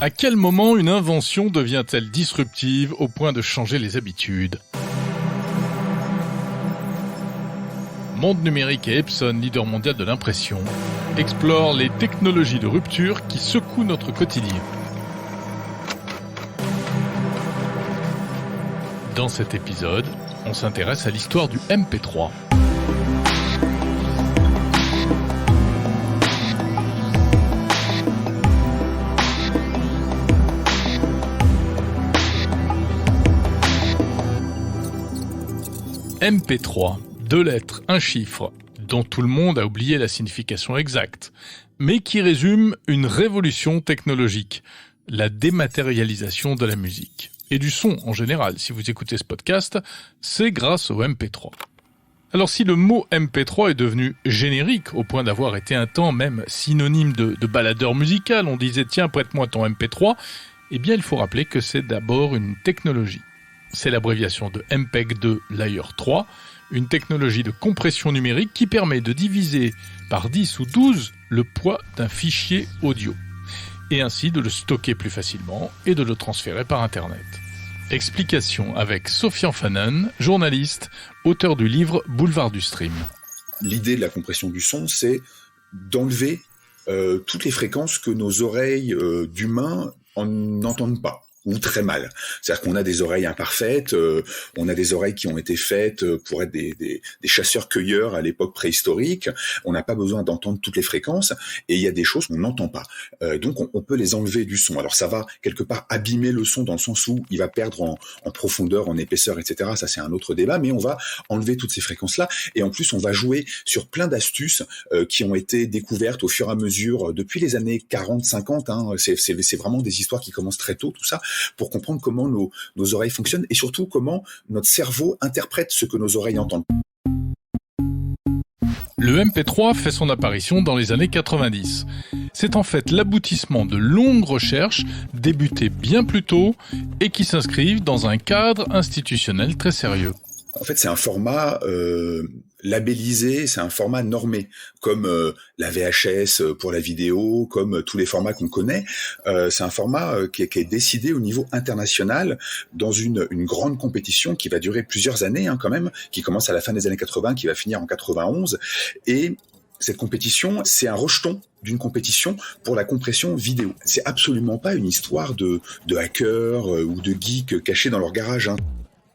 À quel moment une invention devient-elle disruptive au point de changer les habitudes ? Monde Numérique et Epson, leader mondial de l'impression, explorent les technologies de rupture qui secouent notre quotidien. Dans cet épisode, on s'intéresse à l'histoire du MP3. MP3, 2 lettres, un chiffre, dont tout le monde a oublié la signification exacte, mais qui résume une révolution technologique, la dématérialisation de la musique. Et du son en général, si vous écoutez ce podcast, c'est grâce au MP3. Alors si le mot MP3 est devenu générique, au point d'avoir été un temps même synonyme de baladeur musical, on disait « tiens, prête-moi ton MP3 », eh bien il faut rappeler que c'est d'abord une technologie. C'est l'abréviation de MPEG-2 Layer 3, une technologie de compression numérique qui permet de diviser par 10 ou 12 le poids d'un fichier audio, et ainsi de le stocker plus facilement et de le transférer par Internet. Explication avec Sofian Fanen, journaliste, auteur du livre Boulevard du Stream. L'idée de la compression du son, c'est d'enlever toutes les fréquences que nos oreilles d'humains n'entendent pas, ou très mal. C'est-à-dire qu'on a des oreilles imparfaites, on a des oreilles qui ont été faites pour être des chasseurs-cueilleurs à l'époque préhistorique, on n'a pas besoin d'entendre toutes les fréquences, et il y a des choses qu'on n'entend pas. Donc on peut les enlever du son. Alors ça va quelque part abîmer le son dans le sens où il va perdre en profondeur, en épaisseur, etc. Ça c'est un autre débat, mais on va enlever toutes ces fréquences-là, et en plus on va jouer sur plein d'astuces qui ont été découvertes au fur et à mesure depuis les années 40-50, c'est vraiment des histoires qui commencent très tôt, tout ça, pour comprendre comment nos oreilles fonctionnent et surtout comment notre cerveau interprète ce que nos oreilles entendent. Le MP3 fait son apparition dans les années 90. C'est en fait l'aboutissement de longues recherches débutées bien plus tôt et qui s'inscrivent dans un cadre institutionnel très sérieux. En fait, c'est un format labellisé, c'est un format normé, comme la VHS pour la vidéo, comme tous les formats qu'on connaît. C'est un format qui est décidé au niveau international dans une grande compétition qui va durer plusieurs années quand même, qui commence à la fin des années 80, qui va finir en 91. Et cette compétition, c'est un rejeton d'une compétition pour la compression vidéo. C'est absolument pas une histoire de hackers ou de geeks cachés dans leur garage.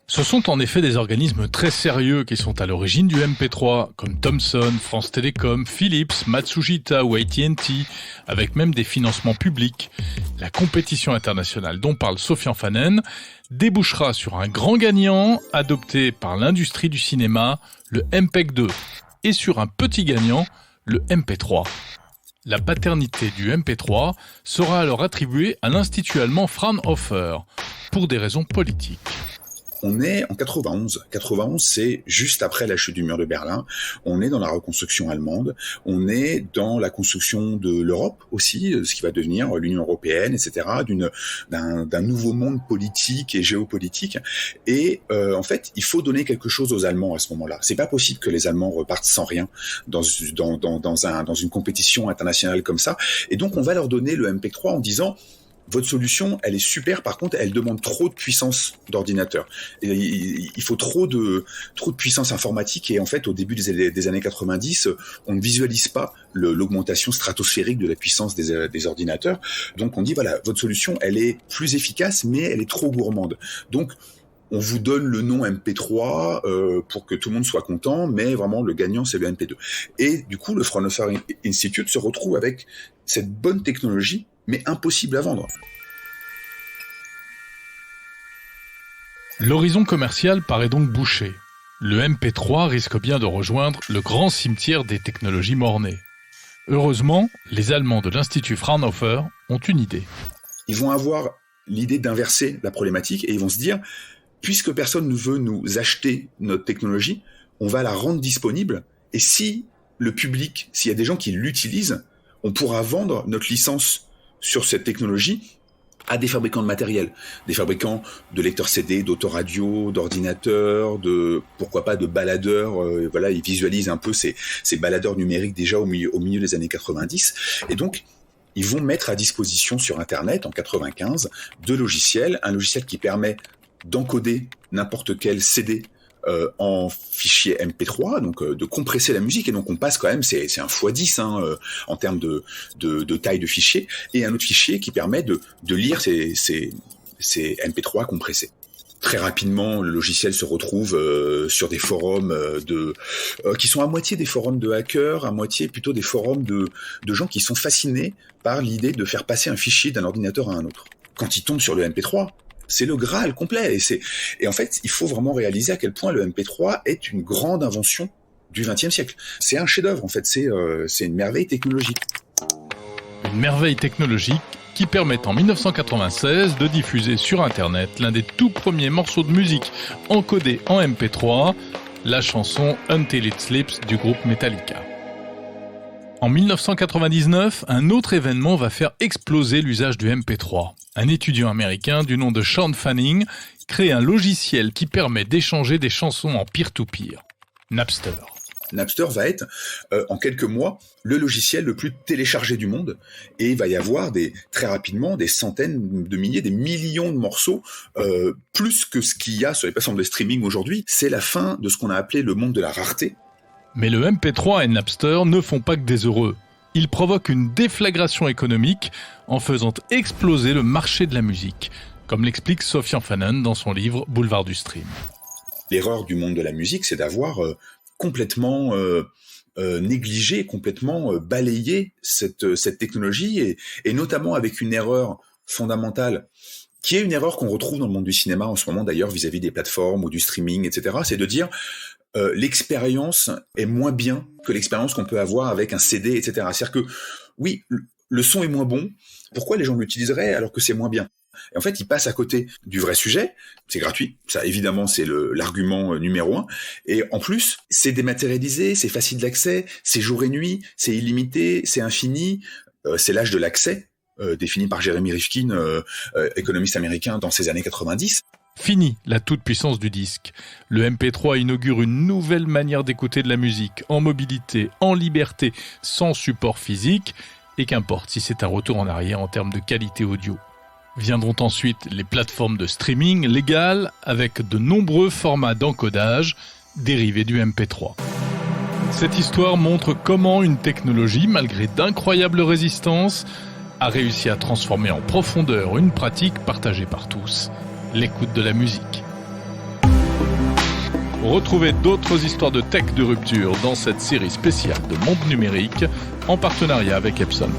Ce sont en effet des organismes très sérieux qui sont à l'origine du MP3, comme Thomson, France Télécom, Philips, Matsushita ou AT&T, avec même des financements publics. La compétition internationale dont parle Sofian Fanen débouchera sur un grand gagnant adopté par l'industrie du cinéma, le MPEG-2, et sur un petit gagnant, le MP3. La paternité du MP3 sera alors attribuée à l'Institut allemand Fraunhofer, pour des raisons politiques. On est en 91. 91, c'est juste après la chute du mur de Berlin. On est dans la reconstruction allemande. On est dans la construction de l'Europe aussi, ce qui va devenir l'Union européenne, etc., d'un nouveau monde politique et géopolitique. Et en fait, il faut donner quelque chose aux Allemands à ce moment-là. C'est pas possible que les Allemands repartent sans rien dans une compétition internationale comme ça. Et donc, on va leur donner le MP3 en disant: votre solution, elle est super, par contre, elle demande trop de puissance d'ordinateur. Et il faut trop de puissance informatique, et en fait, au début des années 90, on ne visualise pas l'augmentation stratosphérique de la puissance des ordinateurs. Donc, on dit, voilà, votre solution, elle est plus efficace, mais elle est trop gourmande. Donc, on vous donne le nom MP3 pour que tout le monde soit content, mais vraiment, le gagnant, c'est le MP2. Et du coup, le Fraunhofer Institute se retrouve avec cette bonne technologie, mais impossible à vendre. L'horizon commercial paraît donc bouché. Le MP3 risque bien de rejoindre le grand cimetière des technologies mort-nées. Heureusement, les Allemands de l'Institut Fraunhofer ont une idée. Ils vont avoir l'idée d'inverser la problématique et ils vont se dire, puisque personne ne veut nous acheter notre technologie, on va la rendre disponible, et si le public, s'il y a des gens qui l'utilisent, on pourra vendre notre licence sur cette technologie à des fabricants de matériel, des fabricants de lecteurs CD, d'autoradio, d'ordinateurs, pourquoi pas de baladeurs. Voilà, ils visualisent un peu ces baladeurs numériques déjà au milieu des années 90. Et donc, ils vont mettre à disposition sur Internet, en 95, deux logiciels. Un logiciel qui permet d'encoder n'importe quel CD en fichier MP3, donc de compresser la musique, et donc on passe quand même, c'est un x10 en termes de taille de fichier, et un autre fichier qui permet de lire ces MP3 compressés. Très rapidement, le logiciel se retrouve sur des forums qui sont à moitié des forums de hackers, à moitié plutôt des forums de gens qui sont fascinés par l'idée de faire passer un fichier d'un ordinateur à un autre. Quand ils tombent sur le MP3, c'est le Graal complet. Et en fait, il faut vraiment réaliser à quel point le MP3 est une grande invention du XXe siècle. C'est un chef-d'œuvre, en fait. C'est une merveille technologique. Une merveille technologique qui permet en 1996 de diffuser sur Internet l'un des tout premiers morceaux de musique encodés en MP3, la chanson Until It Sleeps du groupe Metallica. En 1999, un autre événement va faire exploser l'usage du MP3. Un étudiant américain du nom de Sean Fanning crée un logiciel qui permet d'échanger des chansons en peer-to-peer. Napster. Napster va être, en quelques mois, le logiciel le plus téléchargé du monde, et il va y avoir très rapidement des centaines de milliers, des millions de morceaux, plus que ce qu'il y a sur les plateformes de streaming aujourd'hui. C'est la fin de ce qu'on a appelé le monde de la rareté. Mais le MP3 et Napster ne font pas que des heureux. Ils provoquent une déflagration économique en faisant exploser le marché de la musique, comme l'explique Sofyan Fanon dans son livre Boulevard du Stream. L'erreur du monde de la musique, c'est d'avoir complètement négligé, complètement balayé cette technologie, et notamment avec une erreur fondamentale, qui est une erreur qu'on retrouve dans le monde du cinéma en ce moment d'ailleurs vis-à-vis des plateformes ou du streaming, etc. C'est de dire l'expérience est moins bien que l'expérience qu'on peut avoir avec un CD, etc. C'est-à-dire que oui, le son est moins bon, pourquoi les gens l'utiliseraient alors que c'est moins bien ? Et en fait, ils passent à côté du vrai sujet. C'est gratuit, ça évidemment c'est l'argument numéro 1. Et en plus, c'est dématérialisé, c'est facile d'accès, c'est jour et nuit, c'est illimité, c'est infini. C'est l'âge de l'accès, défini par Jeremy Rifkin, économiste américain dans ces années 90. Fini la toute-puissance du disque. Le MP3 inaugure une nouvelle manière d'écouter de la musique, en mobilité, en liberté, sans support physique, et qu'importe si c'est un retour en arrière en termes de qualité audio. Viendront ensuite les plateformes de streaming légales avec de nombreux formats d'encodage dérivés du MP3. Cette histoire montre comment une technologie, malgré d'incroyables résistances, a réussi à transformer en profondeur une pratique partagée par tous, l'écoute de la musique. Retrouvez d'autres histoires de tech de rupture dans cette série spéciale de Monde Numérique en partenariat avec Epson.